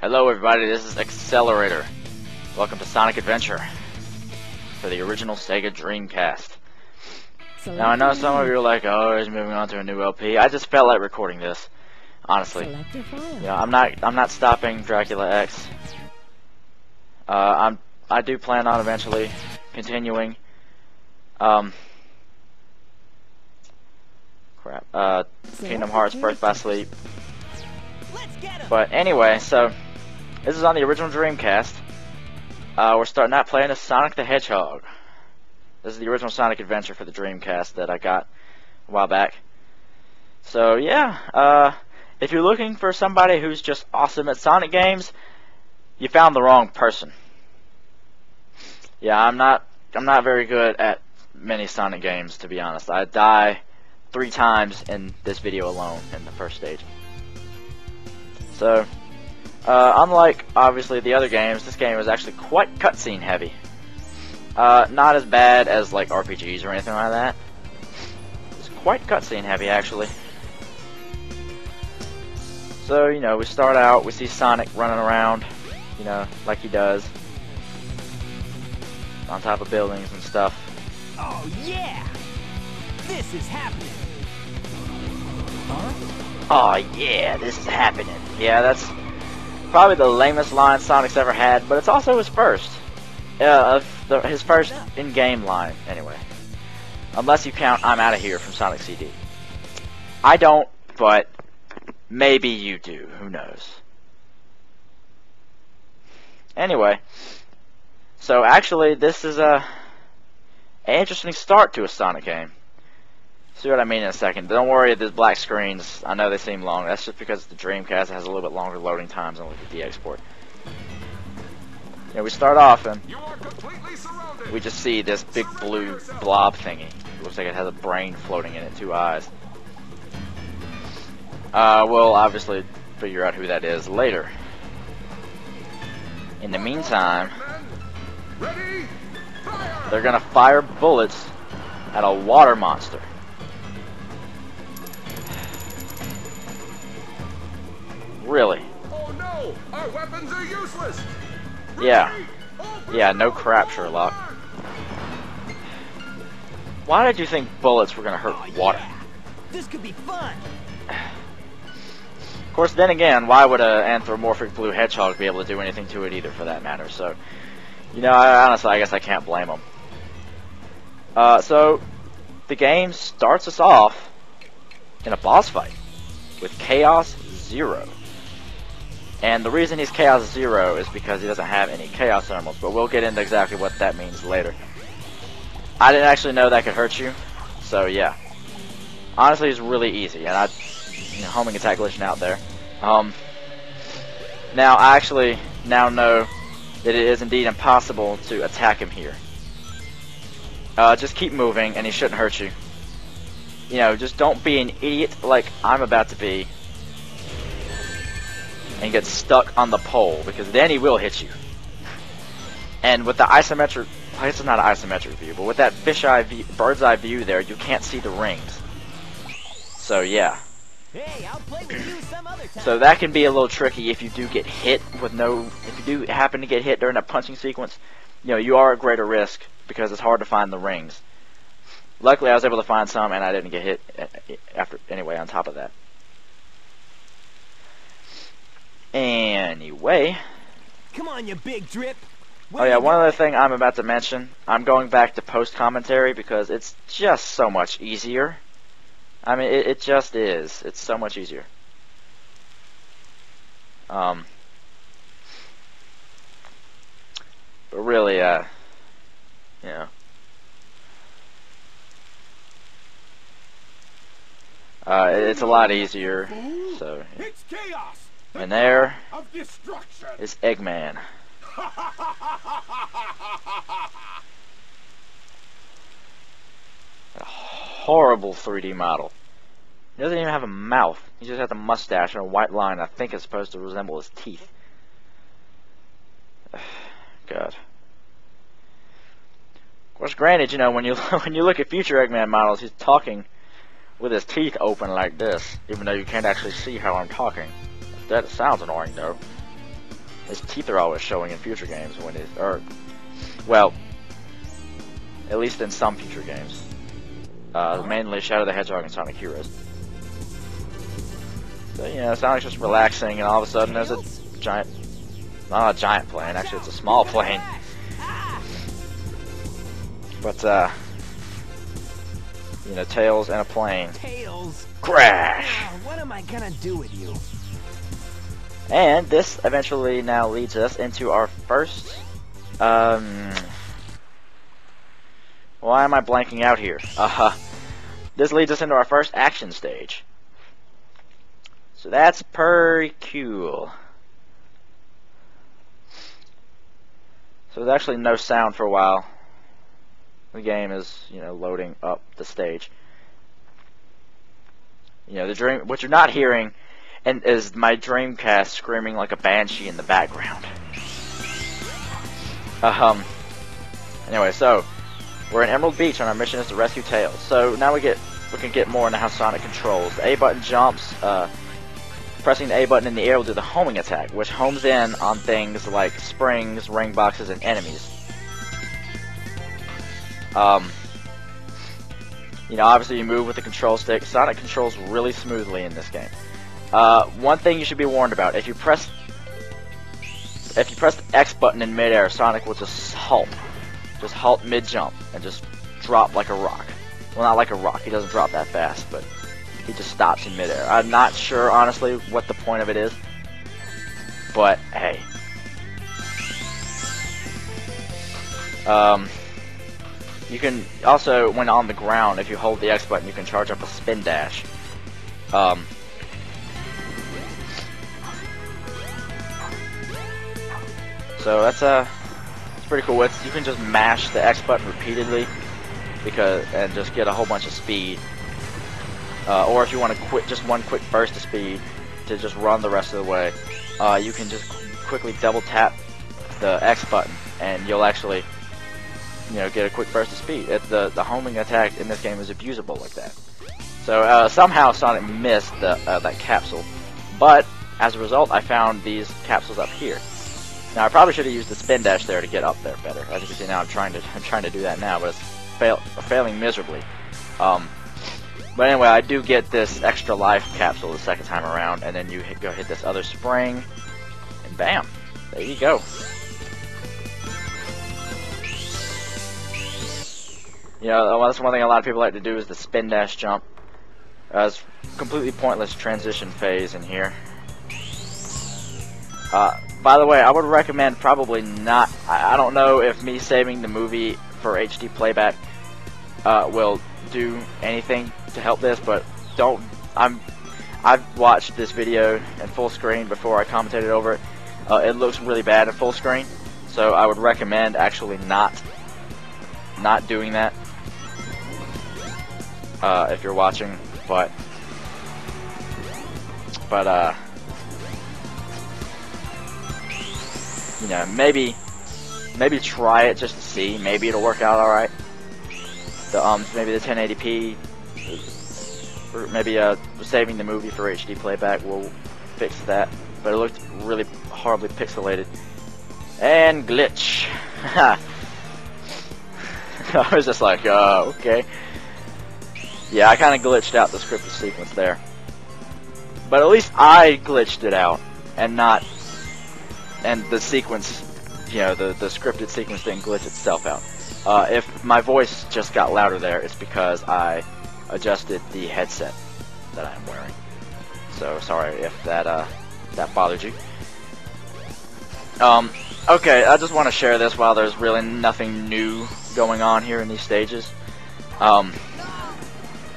Hello everybody, this is Accelerator. Welcome to Sonic Adventure for the original Sega Dreamcast. Now I know some of you are like, oh, he's moving on to a new LP. I just felt like recording this, honestly. Yeah, I'm not stopping Dracula X. I do plan on eventually continuing. Kingdom Hearts Birth by Sleep. But anyway, so this is on the original Dreamcast. We're starting out playing as Sonic the Hedgehog. This is the original Sonic Adventure for the Dreamcast that I got a while back. So yeah, if you're looking for somebody who's just awesome at Sonic games, you found the wrong person. Yeah, I'm not very good at many Sonic games, to be honest. I die 3 times in this video alone in the first stage. So, unlike, obviously, the other games, this game is actually quite cutscene heavy. Not as bad as, like, RPGs or anything like that. It's quite cutscene heavy, actually. So, you know, we start out, we see Sonic running around, you know, like he does. On top of buildings and stuff. Oh, yeah! This is happening! Huh? Oh yeah, this is happening. Yeah, that's probably the lamest line Sonic's ever had, but it's also his first. His first in-game line, anyway. Unless you count I'm Outta Here from Sonic CD. I don't, but maybe you do. Who knows? Anyway, so actually this is an interesting start to a Sonic game. See what I mean in a second. Don't worry, there's black screens. I know they seem long. That's just because the Dreamcast has a little bit longer loading times on the export. Yeah, we start off and we just see this big blue blob thingy. Looks like it has a brain floating in it, 2 eyes. We'll obviously figure out who that is later. In the meantime, they're gonna fire bullets at a water monster. Really? Oh no! Our weapons are useless! Yeah, no crap, Sherlock. Why did you think bullets were gonna hurt water? Yeah. This could be fun! Of course, then again, why would an anthropomorphic blue hedgehog be able to do anything to it either, for that matter? So, you know, honestly, I guess I can't blame them. So, the game starts us off in a boss fight with Chaos Zero. And the reason he's Chaos Zero is because he doesn't have any Chaos Thermals, but we'll get into exactly what that means later. I didn't actually know that could hurt you, so yeah. Honestly, it's really easy, and homing attack glitching out there. Now, I actually now know that it is indeed impossible to attack him here. Just keep moving, and he shouldn't hurt you. You know, just don't be an idiot like I'm about to be, and get stuck on the pole, because then he will hit you. And with the isometric, I guess it's not an isometric view, but with that fisheye view, bird's eye view there, you can't see the rings. So yeah. Hey, I'll play with you some other time. So that can be a little tricky if you do get hit with if you do happen to get hit during that punching sequence. You know, you are at greater risk because it's hard to find the rings. Luckily, I was able to find some, and I didn't get hit anyway. On top of that. Anyway. Come on, you big drip. Oh yeah, one other thing I'm about to mention. I'm going back to post-commentary because it's just so much easier. I mean, it just is. It's so much easier. But really, you know. It's a lot easier. So. Yeah. It's chaos! And there of destruction. Is Eggman. A horrible 3D model. He doesn't even have a mouth. He just has a mustache and a white line I think is supposed to resemble his teeth. God. Of course, granted, you know, when you look at future Eggman models, he's talking with his teeth open like this, even though you can't actually see how I'm talking. That sounds annoying, though. His teeth are always showing in future games when it, or, well, at least in some future games. Mainly Shadow the Hedgehog and Sonic Heroes. So, you know, Sonic's just relaxing, and all of a sudden there's a giant, not a giant plane, actually it's a small plane. But, you know, Tails and a plane. Tails. Crash! What am I gonna do with you? And this eventually now leads us into our first, why am I blanking out here? This leads us into our first action stage. So that's pretty cool. So there's actually no sound for a while. The game is, you know, loading up the stage. You know, what you're not hearing is my Dreamcast screaming like a banshee in the background. Anyway, so we're in Emerald Beach and our mission is to rescue Tails. So now we can get more into how Sonic controls. The A button jumps. Pressing the A button in the air will do the homing attack, which homes in on things like springs, ring boxes, and enemies. You know, obviously you move with the control stick. Sonic controls really smoothly in this game. One thing you should be warned about: if you press the X button in midair, Sonic will just halt mid-jump and just drop like a rock. Well, not like a rock. He doesn't drop that fast, but he just stops in midair. I'm not sure, honestly, what the point of it is, but hey. You can also, when on the ground, if you hold the X button, you can charge up a spin dash. So that's it's pretty cool. You can just mash the X button repeatedly and just get a whole bunch of speed. Or if you want to just one quick burst of speed to just run the rest of the way, you can just quickly double tap the X button and you'll actually, you know, get a quick burst of speed. The homing attack in this game is abusable like that. So somehow Sonic missed that capsule, but as a result, I found these capsules up here. Now I probably should have used the spin dash there to get up there better. As you can see now, I'm trying to do that now, but it's failing miserably. But anyway, I do get this extra life capsule the second time around, and then you go hit this other spring, and bam, there you go. You know, that's one thing a lot of people like to do is the spin dash jump. It's completely pointless transition phase in here. By the way, I would recommend probably not. I don't know if me saving the movie for HD playback will do anything to help this, but don't. I've watched this video in full screen before I commentated over it. It looks really bad in full screen, so I would recommend actually not doing that if you're watching. But you know, maybe try it just to see. Maybe it'll work out all right. Maybe the 1080p, or maybe saving the movie for HD playback will fix that. But it looked really horribly pixelated and glitch. I was just like, okay. Yeah, I kind of glitched out the scripted sequence there. But at least I glitched it out, and the sequence, you know, the scripted sequence didn't glitch itself out. If my voice just got louder there, it's because I adjusted the headset that I'm wearing. So sorry if that bothered you. Okay, I just want to share this while there's really nothing new going on here in these stages. Oh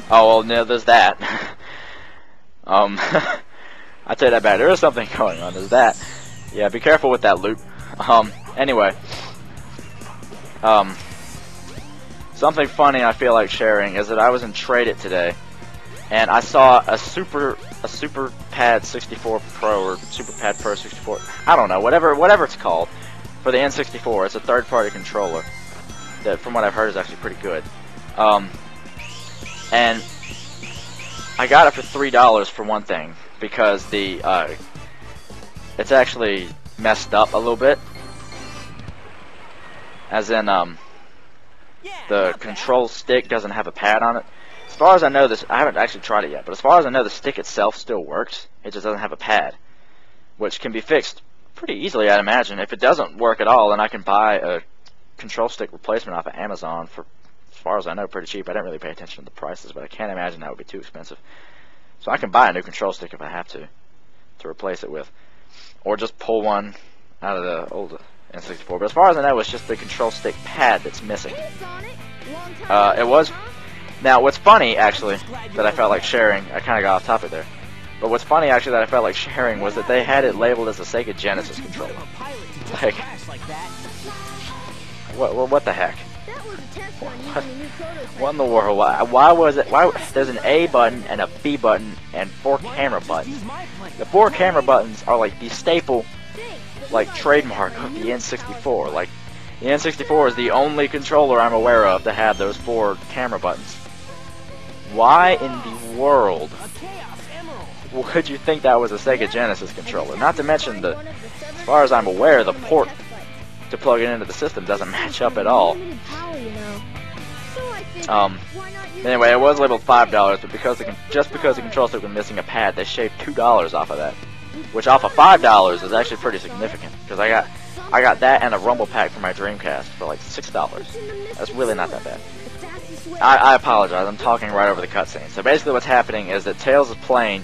well, no, there's that. I tell you that bad. There is something going on. There's that. Yeah, be careful with that loop. Anyway. Something funny I feel like sharing is that I was in Trade It today, and I saw a Super Pad 64 Pro or Super Pad Pro 64. I don't know, whatever it's called, for the N64. It's a third-party controller that, from what I've heard, is actually pretty good. And I got it for $3 for one thing, because it's actually messed up a little bit. As in, the control stick doesn't have a pad on it. As far as I know, I haven't actually tried it yet, but as far as I know, the stick itself still works. It just doesn't have a pad, which can be fixed pretty easily, I'd imagine. If it doesn't work at all, then I can buy a control stick replacement off of Amazon for, as far as I know, pretty cheap. I didn't really pay attention to the prices, but I can't imagine that would be too expensive. So I can buy a new control stick if I have to replace it with, or just pull one out of the old N64. But as far as I know, it's just the control stick pad that's missing. It was. Now, what's funny, actually, that I felt like sharing, I kind of got off topic there, but what's funny, actually, that I felt like sharing was that they had it labeled as a Sega Genesis controller. Like, what the heck? What in the world? Why was it? Why there's an A button and a B button and 4 camera buttons? The 4 camera buttons are like the staple, like, trademark of the N64. Like, the N64 is the only controller I'm aware of to have those 4 camera buttons. Why in the world would you think that was a Sega Genesis controller? Not to mention, as far as I'm aware, the port to plug it into the system doesn't match up at all. Anyway, it was labeled $5, but just because the control stick was missing a pad, they shaved $2 off of that, which off of $5 is actually pretty significant, because I got that and a rumble pack for my Dreamcast for like $6. That's really not that bad. I apologize, I'm talking right over the cutscene. So basically what's happening is that Tails is playing,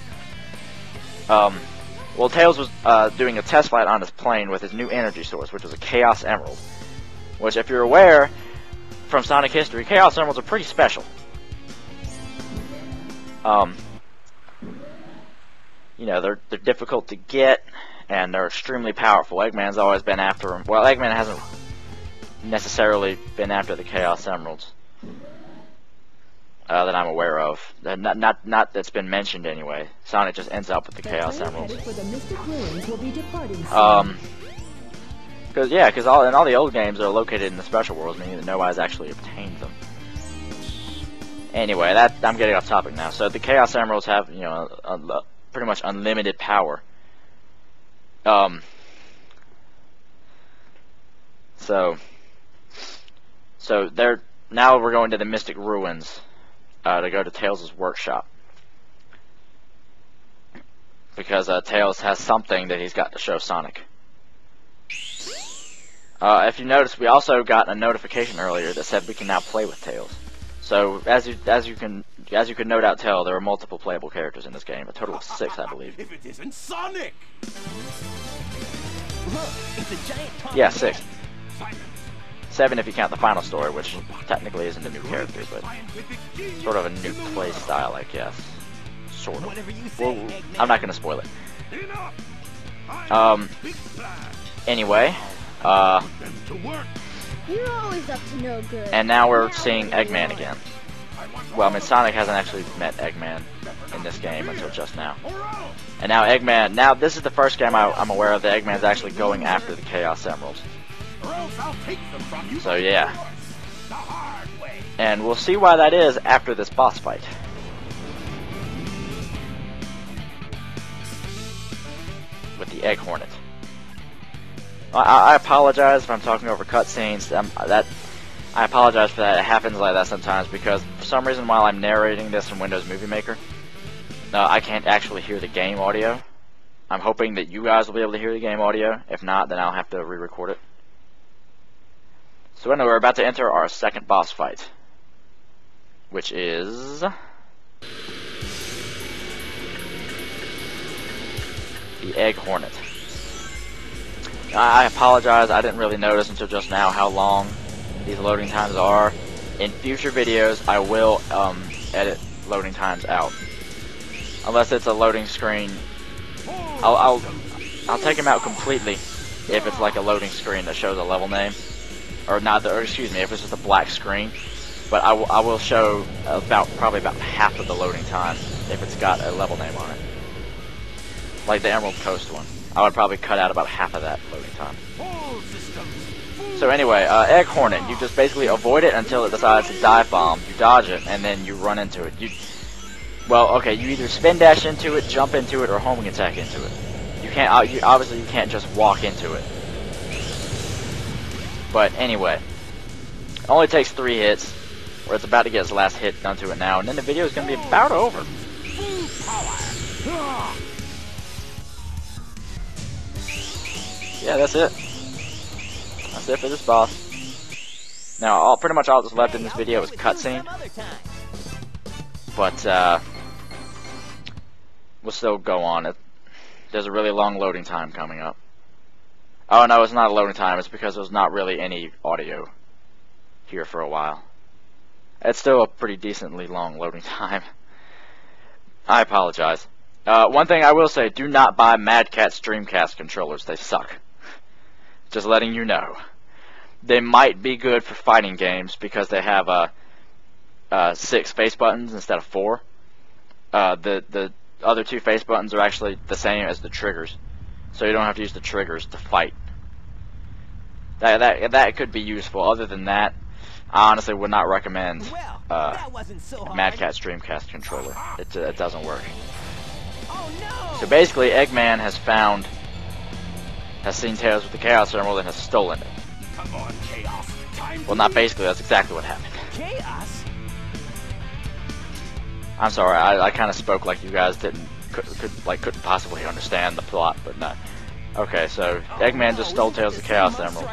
well, Tails was doing a test flight on his plane with his new energy source, which was a Chaos Emerald. Which, if you're aware, from Sonic history, Chaos Emeralds are pretty special. You know, they're difficult to get, and they're extremely powerful. Eggman's always been after them. Well, Eggman hasn't necessarily been after the Chaos Emeralds that I'm aware of. Not that's been mentioned anyway. Sonic just ends up with the Chaos Emeralds. Because all the old games are located in the special worlds, meaning that nobody's actually obtained them. Anyway, I'm getting off topic now. So the Chaos Emeralds have, you know, pretty much unlimited power. So now we're going to the Mystic Ruins to go to Tails' workshop, because Tails has something that he's got to show Sonic. If you notice, we also got a notification earlier that said we can now play with Tails. So as you can no doubt tell, there are multiple playable characters in this game, a total of 6, I believe. If it isn't Sonic! Look, it's a giant yeah, 6. 7 if you count the final story, which technically isn't a new character, but sort of a new play style, I guess. Sort of. Well, I'm not going to spoil it. Anyway, You're always up to no good. and now we're seeing Eggman again. Well, I mean, Sonic hasn't actually met Eggman in this game until just now. And now Eggman, this is the first game I'm aware of that Eggman's actually going after the Chaos Emeralds. So yeah. And we'll see why that is after this boss fight. With the Egg Hornet. I apologize if I'm talking over cutscenes. I apologize for that. It happens like that sometimes because for some reason while I'm narrating this in Windows Movie Maker, I can't actually hear the game audio. I'm hoping that you guys will be able to hear the game audio. If not, then I'll have to re-record it. So anyway, we're about to enter our second boss fight, which is the Egg Hornet. I apologize, I didn't really notice until just now how long these loading times are. In future videos, I will edit loading times out. Unless it's a loading screen, I'll take them out completely if it's like a loading screen that shows a level name. Or not, or excuse me, if it's just a black screen. But I will show probably about half of the loading time if it's got a level name on it. Like the Emerald Coast one. I would probably cut out about half of that loading time. So anyway, Egg Hornet, you just basically avoid it until it decides to dive bomb. You dodge it, and then you run into it. Well, okay, you either spin dash into it, jump into it, or homing attack into it. You can't, obviously you can't just walk into it. But anyway, it only takes 3 hits, where it's about to get its last hit done to it now, and then the video is going to be about over. Yeah, that's it. That's it for this boss. Now, pretty much all that's left in this video is cutscene. But, we'll still go on. There's a really long loading time coming up. Oh, no, it's not a loading time. It's because there's not really any audio here for a while. It's still a pretty decently long loading time. I apologize. One thing I will say, do not buy Mad Cat's Dreamcast controllers. They suck. Just letting you know. They might be good for fighting games because they have 6 face buttons instead of 4. The other 2 face buttons are actually the same as the triggers, so you don't have to use the triggers to fight. That could be useful. Other than that, I honestly would not recommend Mad Cat's Dreamcast controller. It doesn't work. So basically, Eggman has seen Tails with the Chaos Emerald and has stolen it. Come on, Chaos. Well, not basically. That's exactly what happened. Chaos? I'm sorry. I kind of spoke like you guys couldn't possibly understand the plot, but no. Okay, so Eggman just stole Tails of the Chaos Emerald,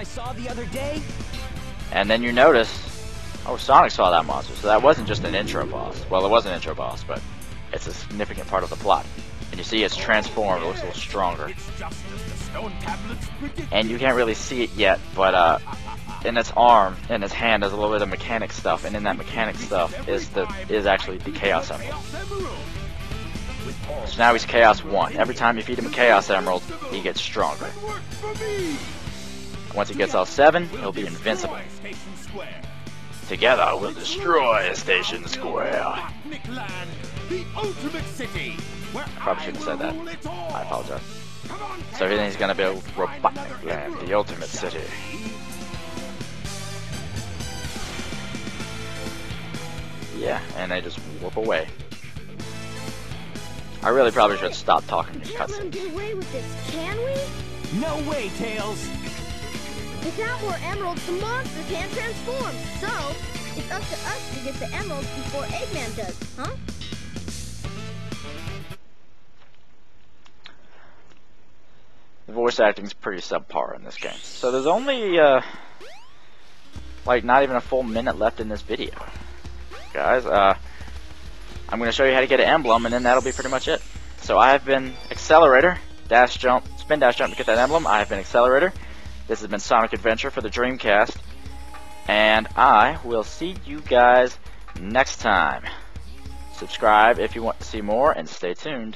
and then you notice, oh, Sonic saw that monster. So that wasn't just an intro boss. Well, it was an intro boss, but it's a significant part of the plot. And you see, it's transformed. It looks a little stronger. And you can't really see it yet, but in its arm, in its hand, there's a little bit of mechanic stuff, and in that mechanic stuff is actually the Chaos Emerald. So now he's Chaos 1. Every time you feed him a Chaos Emerald, he gets stronger. Once he gets all 7, he'll be invincible. Together, we'll destroy Station Square. I probably shouldn't have said that. I apologize. So then he's gonna build Robotnik Land, the ultimate city. Yeah, and they just whoop away. I really probably should stop talking in We can't let him cutscenes. get away with this, can we? No way, Tails! Without more emeralds, the monster can't transform. So, it's up to us to get the emeralds before Eggman does, huh? The voice acting's pretty subpar in this game. So there's only, like, not even a full minute left in this video. Guys, I'm going to show you how to get an emblem, and then that'll be pretty much it. So I have been Accelerator, dash jump, spin dash jump to get that emblem. I have been Accelerator. This has been Sonic Adventure for the Dreamcast. And I will see you guys next time. Subscribe if you want to see more, and stay tuned.